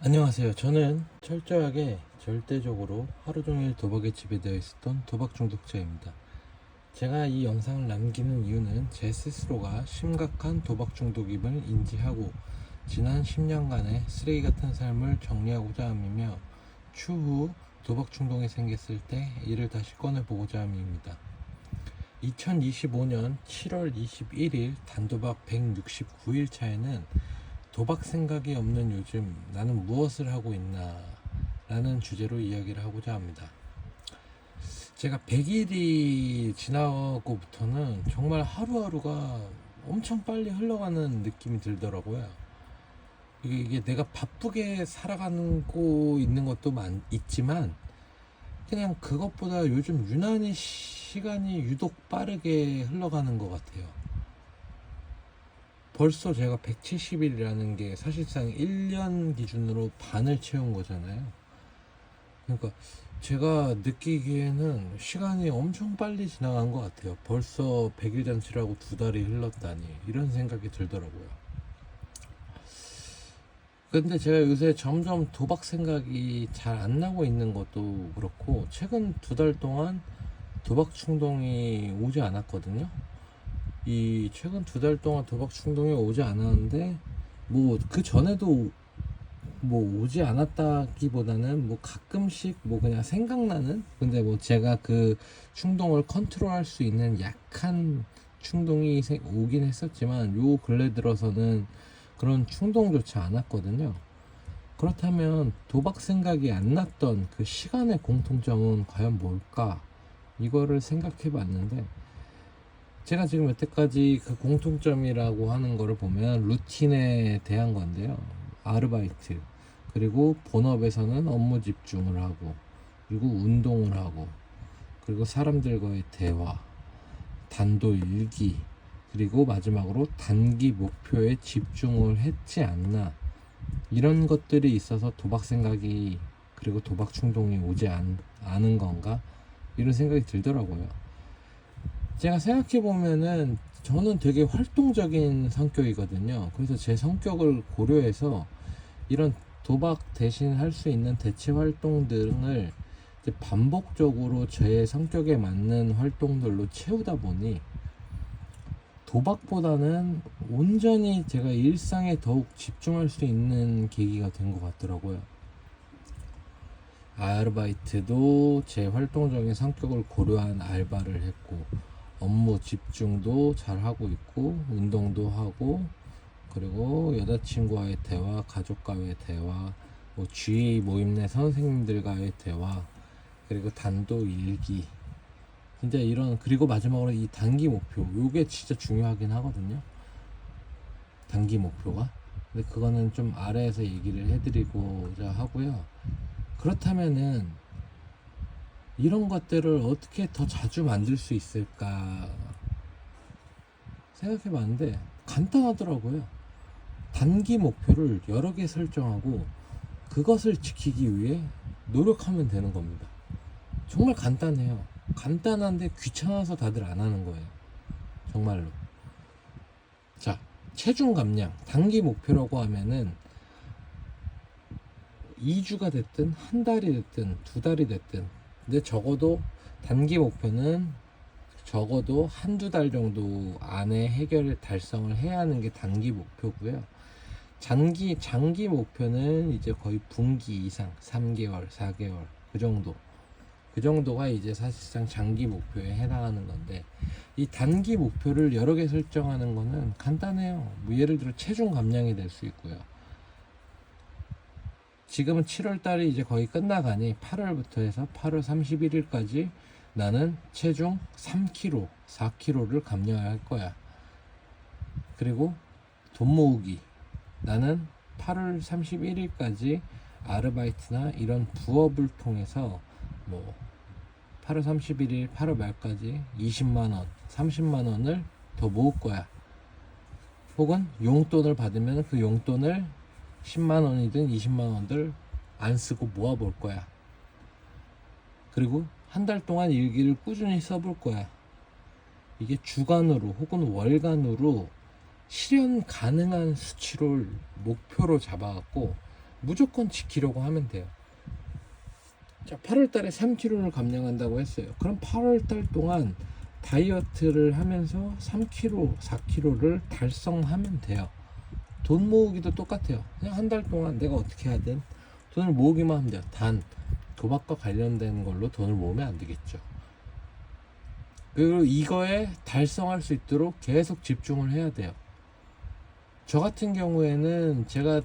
안녕하세요. 저는 철저하게 절대적으로 하루 종일 도박에 지배되어 있었던 도박 중독자입니다. 제가 이 영상을 남기는 이유는 제 스스로가 심각한 도박 중독임을 인지하고 지난 10년간의 쓰레기 같은 삶을 정리하고자 함이며 추후 도박 중독이 생겼을 때 이를 다시 꺼내보고자 함입니다. 2025년 7월 21일 단도박 169일 차에는 도박 생각이 없는 요즘 나는 무엇을 하고 있나 라는 주제로 이야기를 하고자 합니다. 제가 100일이 지나고부터는 정말 하루하루가 엄청 빨리 흘러가는 느낌이 들더라고요. 이게 내가 바쁘게 살아가고 있는 것도 있지만 그냥 그것보다 요즘 유난히 시간이 유독 빠르게 흘러가는 것 같아요. 벌써 제가 170일이라는 게 사실상 1년 기준으로 반을 채운 거잖아요. 그러니까 제가 느끼기에는 시간이 엄청 빨리 지나간 것 같아요. 벌써 100일 잔치라고 2달이 흘렀다니 이런 생각이 들더라고요. 근데 제가 요새 점점 도박 생각이 잘 안 나고 있는 것도 그렇고 최근 2달 동안 도박 충동이 오지 않았거든요. 이 최근 2달 동안 도박 충동이 오지 않았는데 뭐 그 전에도 뭐 오지 않았다기보다는 뭐 가끔씩 뭐 그냥 생각나는, 근데 뭐 제가 그 충동을 컨트롤할 수 있는 약한 충동이 오긴 했었지만 요 근래 들어서는 그런 충동조차 않았거든요. 그렇다면 도박 생각이 안 났던 그 시간의 공통점은 과연 뭘까, 이거를 생각해 봤는데 제가 지금 여태까지 그 공통점이라고 하는 거를 보면 루틴에 대한 건데요. 아르바이트, 그리고 본업에서는 업무 집중을 하고, 그리고 운동을 하고, 그리고 사람들과의 대화, 단도 일기, 그리고 마지막으로 단기 목표에 집중을 했지 않나, 이런 것들이 있어서 도박 생각이, 그리고 도박 충동이 오지 않은 건가, 이런 생각이 들더라고요. 제가 생각해 보면은 저는 되게 활동적인 성격이거든요. 그래서 제 성격을 고려해서 이런 도박 대신 할 수 있는 대체 활동 등을 이제 반복적으로 제 성격에 맞는 활동들로 채우다 보니 도박보다는 온전히 제가 일상에 더욱 집중할 수 있는 계기가 된 것 같더라고요. 아르바이트도 제 활동적인 성격을 고려한 알바를 했고, 업무 집중도 잘 하고 있고, 운동도 하고, 그리고 여자친구와의 대화, 가족과의 대화, 뭐 GA 모임 내 선생님들과의 대화, 그리고 단도 일기, 진짜 이런, 그리고 마지막으로 이 단기 목표, 요게 진짜 중요하긴 하거든요. 단기 목표가. 근데 그거는 좀 아래에서 얘기를 해드리고자 하고요. 그렇다면은 이런 것들을 어떻게 더 자주 만들 수 있을까 생각해 봤는데 간단하더라고요. 단기 목표를 여러 개 설정하고 그것을 지키기 위해 노력하면 되는 겁니다. 정말 간단해요. 간단한데 귀찮아서 다들 안 하는 거예요. 정말로. 자, 체중 감량 단기 목표라고 하면은 2주가 됐든 한 달이 됐든 2달이 됐든, 근데 적어도 단기 목표는 적어도 한두 달 정도 안에 달성을 해야 하는 게 단기 목표고요. 장기 목표는 이제 거의 분기 이상 3개월 4개월 그 정도가 이제 사실상 장기 목표에 해당하는 건데, 이 단기 목표를 여러 개 설정하는 거는 간단해요. 뭐 예를 들어 체중 감량이 될 수 있고요. 지금은 7월 달이 이제 거의 끝나가니 8월부터 해서 8월 31일까지 나는 체중 3kg, 4kg를 감량할 거야. 그리고 돈 모으기. 나는 8월 31일까지 아르바이트나 이런 부업을 통해서 뭐 8월 31일, 8월 말까지 20만원, 30만원을 더 모을 거야. 혹은 용돈을 받으면 그 용돈을 10만원이든 20만원들 안 쓰고 모아볼 거야. 그리고 한 달 동안 일기를 꾸준히 써볼 거야. 이게 주간으로 혹은 월간으로 실현 가능한 수치를 목표로 잡아갖고 무조건 지키려고 하면 돼요. 자, 8월달에 3kg를 감량한다고 했어요. 그럼 8월달 동안 다이어트를 하면서 3kg, 4kg를 달성하면 돼요. 돈 모으기도 똑같아요. 그냥 한 달 동안 내가 어떻게 하든 돈을 모으기만 하면 돼요. 단 도박과 관련된 걸로 돈을 모으면 안 되겠죠. 그리고 이거에 달성할 수 있도록 계속 집중을 해야 돼요. 저 같은 경우에는 제가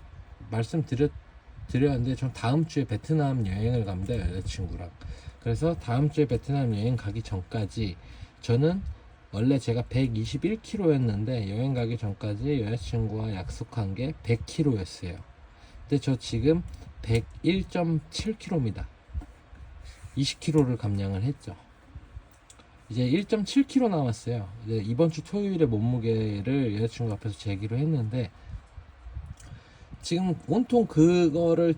말씀드렸는데 전 다음 주에 베트남 여행을 갑니다. 여자친구랑. 그래서 다음 주에 베트남 여행 가기 전까지 저는 원래 제가 121kg였는데 여행 가기 전까지 여자친구와 약속한 게 100kg였어요. 근데 저 지금 101.7kg입니다. 20kg를 감량을 했죠. 이제 1.7kg 남았어요. 이제 이번 주 토요일에 몸무게를 여자친구 앞에서 재기로 했는데 지금 온통 그거를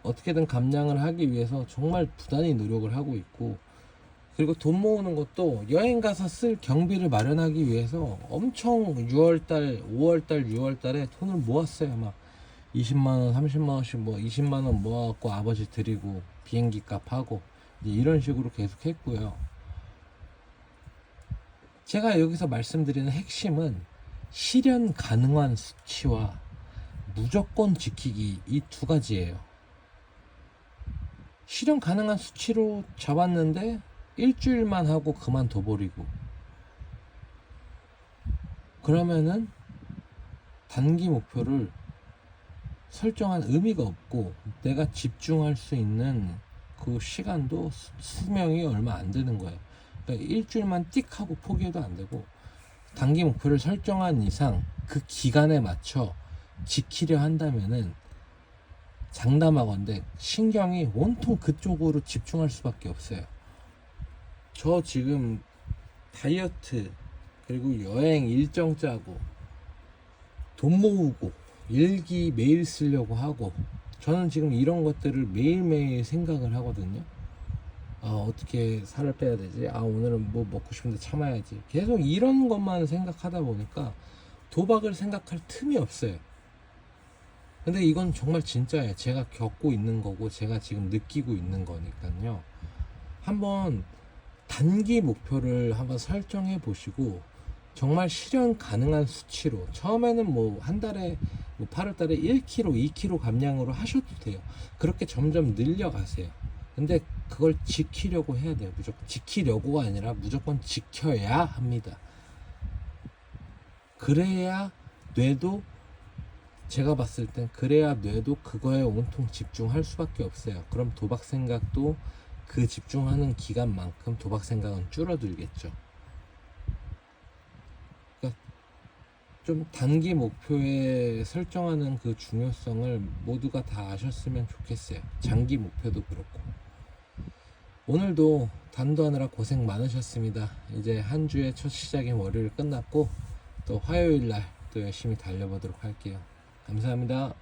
어떻게든 감량을 하기 위해서 정말 부단히 노력을 하고 있고, 그리고 돈 모으는 것도 여행 가서 쓸 경비를 마련하기 위해서 엄청 6월달, 5월달, 6월달에 돈을 모았어요. 막 20만원, 30만원씩 뭐 20만원 모아갖고 아버지 드리고 비행기 값 하고 이제 이런 식으로 계속 했고요. 제가 여기서 말씀드리는 핵심은 실현 가능한 수치와 무조건 지키기, 이 두 가지예요. 실현 가능한 수치로 잡았는데 일주일만 하고 그만둬 버리고, 그러면은 단기 목표를 설정한 의미가 없고 내가 집중할 수 있는 그 시간도 수명이 얼마 안 되는 거예요. 그러니까 일주일만 띡 하고 포기해도 안 되고, 단기 목표를 설정한 이상 그 기간에 맞춰 지키려 한다면은 장담하건대 신경이 온통 그쪽으로 집중할 수밖에 없어요. 저 지금 다이어트, 그리고 여행 일정 짜고 돈 모으고 일기 매일 쓰려고 하고, 저는 지금 이런 것들을 매일매일 생각을 하거든요. 어떻게 살을 빼야 되지? 오늘은 뭐 먹고 싶은데 참아야지. 계속 이런 것만 생각하다 보니까 도박을 생각할 틈이 없어요. 근데 이건 정말 진짜예요. 제가 겪고 있는 거고 제가 지금 느끼고 있는 거니까요. 한번 단기 목표를 한번 설정해 보시고 정말 실현 가능한 수치로, 처음에는 뭐 한 달에 뭐 8월 달에 1kg, 2kg 감량으로 하셔도 돼요. 그렇게 점점 늘려가세요. 근데 그걸 지키려고 해야 돼요. 무조건 지키려고가 아니라 무조건 지켜야 합니다. 그래야 뇌도, 제가 봤을 땐 그래야 뇌도 그거에 온통 집중할 수밖에 없어요. 그럼 도박 생각도 그 집중하는 기간만큼 도박 생각은 줄어들겠죠. 그러니까 좀 단기 목표에 설정하는 그 중요성을 모두가 다 아셨으면 좋겠어요. 장기 목표도 그렇고. 오늘도 단도하느라 고생 많으셨습니다. 이제 한 주의 첫 시작인 월요일 끝났고 또 화요일 날 또 열심히 달려보도록 할게요. 감사합니다.